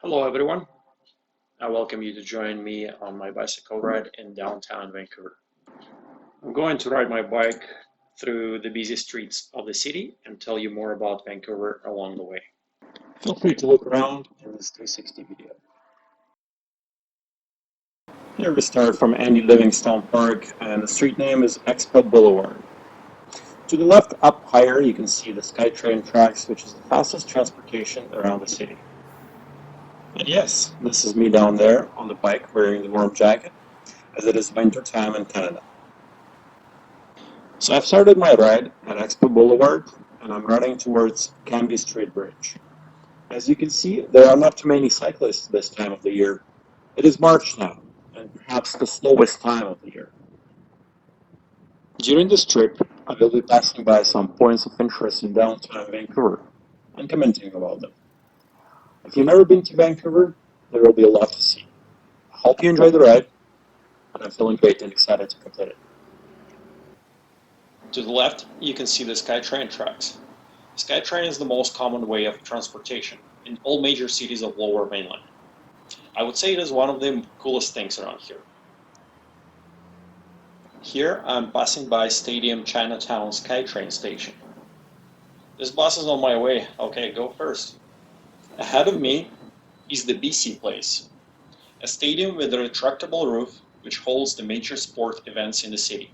Hello everyone, I welcome you to join me on my bicycle ride in downtown Vancouver. I'm going to ride my bike through the busy streets of the city and tell you more about Vancouver along the way. Feel free to look around in this 360 video. Here we start from Andy Livingstone Park and the street name is Expo Boulevard. To the left up higher you can see the SkyTrain tracks, which is the fastest transportation around the city. And yes, this is me down there on the bike wearing the warm jacket, as it is winter time in Canada. So I've started my ride at Expo Boulevard, and I'm riding towards Canby Street Bridge. As you can see, there are not too many cyclists this time of the year. It is March now, and perhaps the slowest time of the year. During this trip, I will be passing by some points of interest in downtown Vancouver and commenting about them. If you've never been to Vancouver, there will be a lot to see. I hope you enjoy the ride, and I'm feeling great and excited to complete it. To the left, you can see the SkyTrain tracks. SkyTrain is the most common way of transportation in all major cities of Lower Mainland. I would say it is one of the coolest things around here. Here I'm passing by Stadium Chinatown SkyTrain station. This bus is on my way. Okay, go first. Ahead of me is the BC Place, a stadium with a retractable roof which holds the major sport events in the city.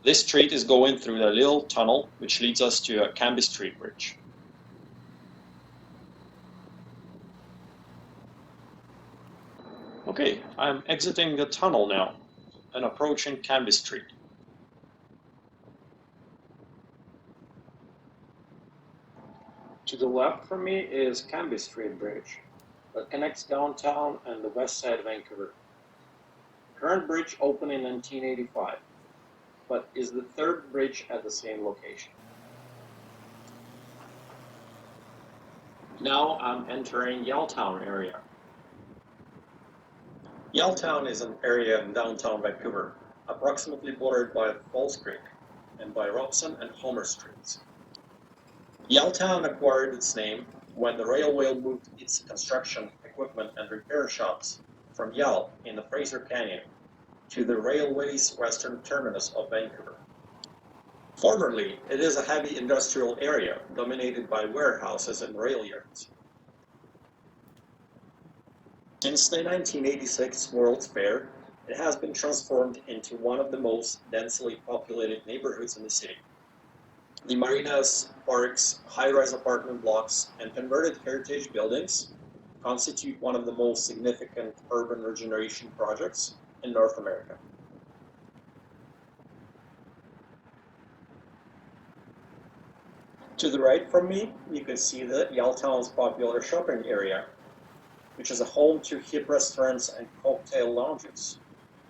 This street is going through the little tunnel which leads us to a Canby Street Bridge. Okay, I'm exiting the tunnel now and approaching Canby Street. To the left from me is Canby Street Bridge that connects downtown and the west side of Vancouver. The current bridge opened in 1985, but is the third bridge at the same location. Now I'm entering Yellowtown area. Yellowtown is an area in downtown Vancouver, approximately bordered by Falls Creek and by Robson and Homer Streets. Yellowtown acquired its name when the railway moved its construction, equipment and repair shops from Yell in the Fraser Canyon to the railway's western terminus of Vancouver. Formerly, it is a heavy industrial area dominated by warehouses and rail yards. Since the 1986 World's Fair, it has been transformed into one of the most densely populated neighborhoods in the city. The marinas, parks, high-rise apartment blocks, and converted heritage buildings constitute one of the most significant urban regeneration projects in North America. To the right from me, you can see the Yaletown's popular shopping area, which is a home to hip restaurants and cocktail lounges,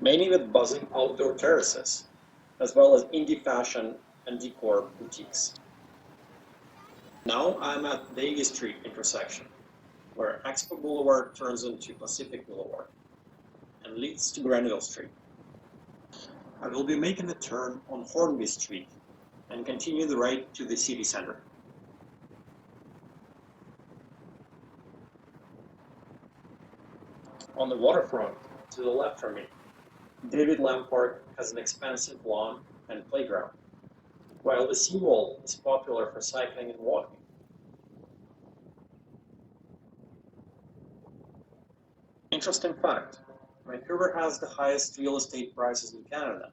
many with buzzing outdoor terraces, as well as indie fashion and decor boutiques. Now I'm at Davie Street intersection, where Expo Boulevard turns into Pacific Boulevard and leads to Granville Street. I will be making a turn on Hornby Street and continue the ride to the city center. On the waterfront, to the left from me, David Lamb Park has an expansive lawn and playground, while the seawall is popular for cycling and walking. Interesting fact, Vancouver has the highest real estate prices in Canada,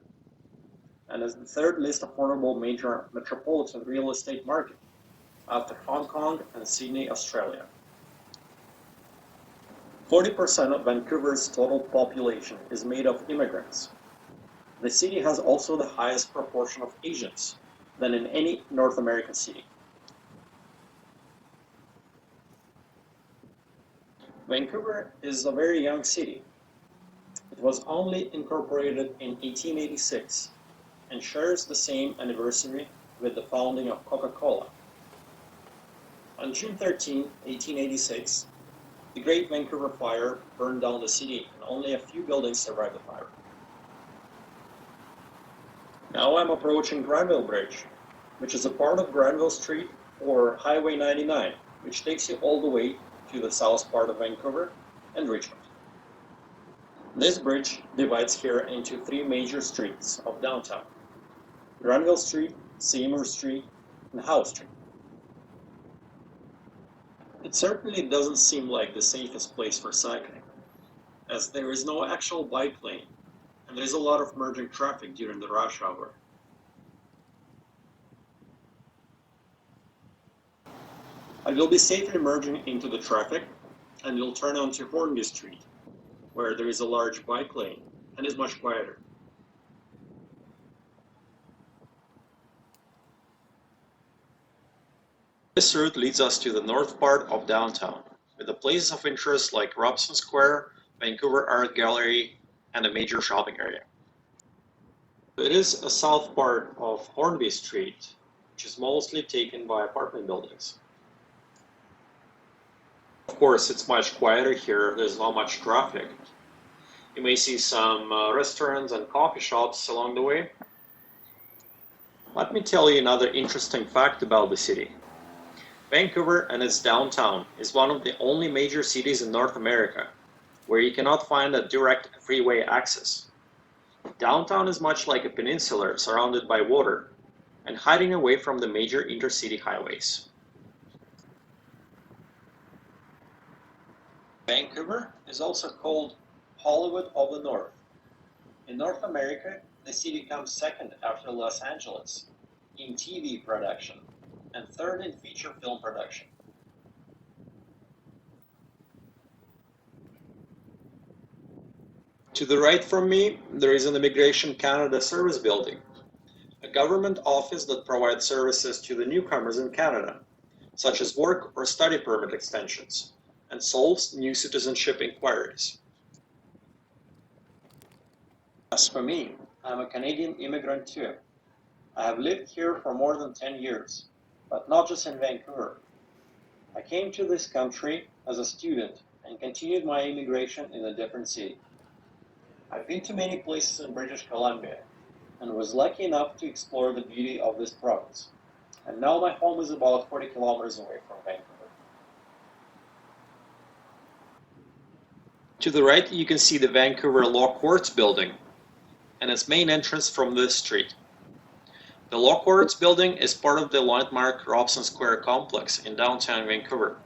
and is the third least affordable major metropolitan real estate market, after Hong Kong and Sydney, Australia. 40% of Vancouver's total population is made of immigrants. The city has also the highest proportion of Asians than in any North American city. Vancouver is a very young city. It was only incorporated in 1886 and shares the same anniversary with the founding of Coca-Cola. On June 13, 1886, the Great Vancouver Fire burned down the city and only a few buildings survived the fire. Now I'm approaching Granville Bridge, which is a part of Granville Street or Highway 99, which takes you all the way to the south part of Vancouver and Richmond. This bridge divides here into three major streets of downtown: Granville Street, Seymour Street, and House Street. It certainly doesn't seem like the safest place for cycling, as there is no actual bike lane, and there is a lot of merging traffic during the rush hour. I will be safely merging into the traffic, and will turn onto Hornby Street, where there is a large bike lane and is much quieter. This route leads us to the north part of downtown, with the places of interest like Robson Square, Vancouver Art Gallery, and a major shopping area. It is a south part of Hornby Street, which is mostly taken by apartment buildings. Of course, it's much quieter here, there's not much traffic. You may see some restaurants and coffee shops along the way. Let me tell you another interesting fact about the city. Vancouver and its downtown is one of the only major cities in North America where you cannot find a direct freeway access. Downtown is much like a peninsula surrounded by water and hiding away from the major intercity highways. Vancouver is also called Hollywood of the North. In North America, the city comes second after Los Angeles in TV production and third in feature film production. To the right from me, there is an Immigration Canada service building, a government office that provides services to the newcomers in Canada, such as work or study permit extensions, and solves new citizenship inquiries. As for me, I'm a Canadian immigrant too. I have lived here for more than 10 years, but not just in Vancouver. I came to this country as a student and continued my immigration in a different city. I've been to many places in British Columbia and was lucky enough to explore the beauty of this province. And now my home is about 40 kilometers away from Vancouver. To the right, you can see the Vancouver Law Courts building and its main entrance from this street. The Law Courts building is part of the landmark Robson Square complex in downtown Vancouver.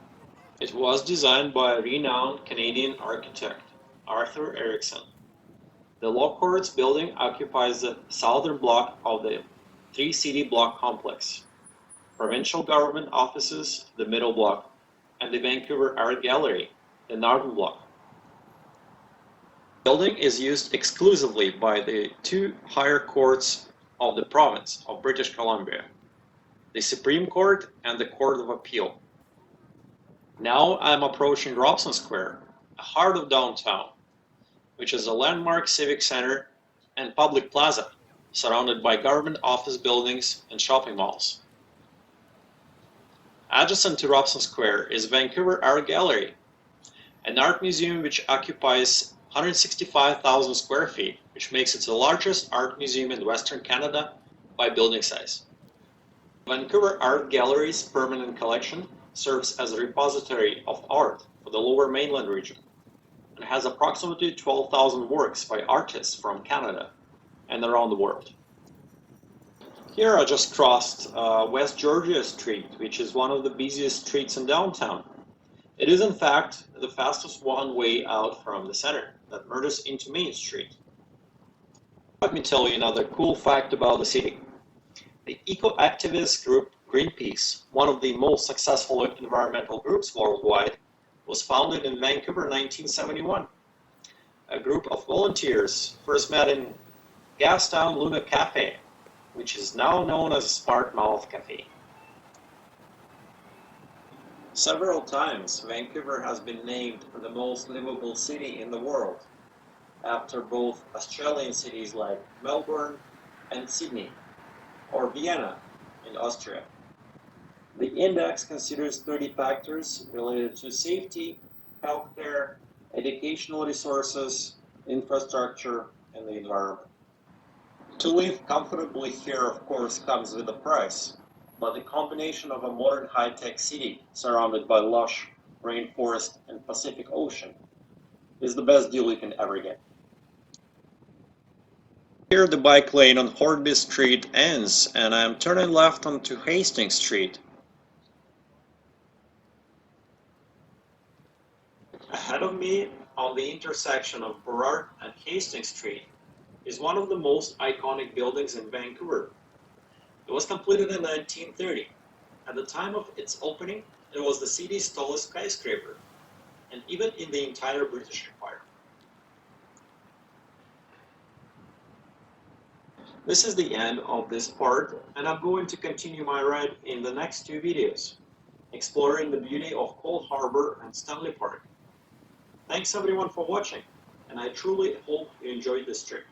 It was designed by renowned Canadian architect Arthur Erickson. The Law Courts building occupies the southern block of the three-city block complex, provincial government offices, the middle block, and the Vancouver Art Gallery, the northern block. The building is used exclusively by the two higher courts of the province of British Columbia, the Supreme Court and the Court of Appeal. Now I'm approaching Robson Square, the heart of downtown, which is a landmark civic center and public plaza surrounded by government office buildings and shopping malls. Adjacent to Robson Square is Vancouver Art Gallery, an art museum which occupies 165,000 square feet, which makes it the largest art museum in Western Canada by building size. Vancouver Art Gallery's permanent collection serves as a repository of art for the Lower Mainland region and has approximately 12,000 works by artists from Canada and around the world. Here I just crossed West Georgia Street, which is one of the busiest streets in downtown. It is in fact the fastest one-way out from the center that merges into Main Street. Let me tell you another cool fact about the city. The eco-activist group Greenpeace, one of the most successful environmental groups worldwide, was founded in Vancouver in 1971. A group of volunteers first met in Gastown Luna Cafe, which is now known as Smart Mouth Cafe. Several times, Vancouver has been named the most livable city in the world, after both Australian cities like Melbourne and Sydney, or Vienna in Austria. The index considers 30 factors related to safety, healthcare, educational resources, infrastructure, and the environment. To live comfortably here, of course, comes with a price, but the combination of a modern high-tech city surrounded by lush, rainforest, and Pacific Ocean. Is the best deal you can ever get. Here the bike lane on Hornby Street ends, and I am turning left onto Hastings Street. Ahead of me, on the intersection of Burrard and Hastings Street, is one of the most iconic buildings in Vancouver. It was completed in 1930. At the time of its opening, it was the city's tallest skyscraper, and even in the entire British Empire. This is the end of this part, and I'm going to continue my ride in the next two videos, exploring the beauty of Coal Harbor and Stanley Park. Thanks everyone for watching, and I truly hope you enjoyed this trip.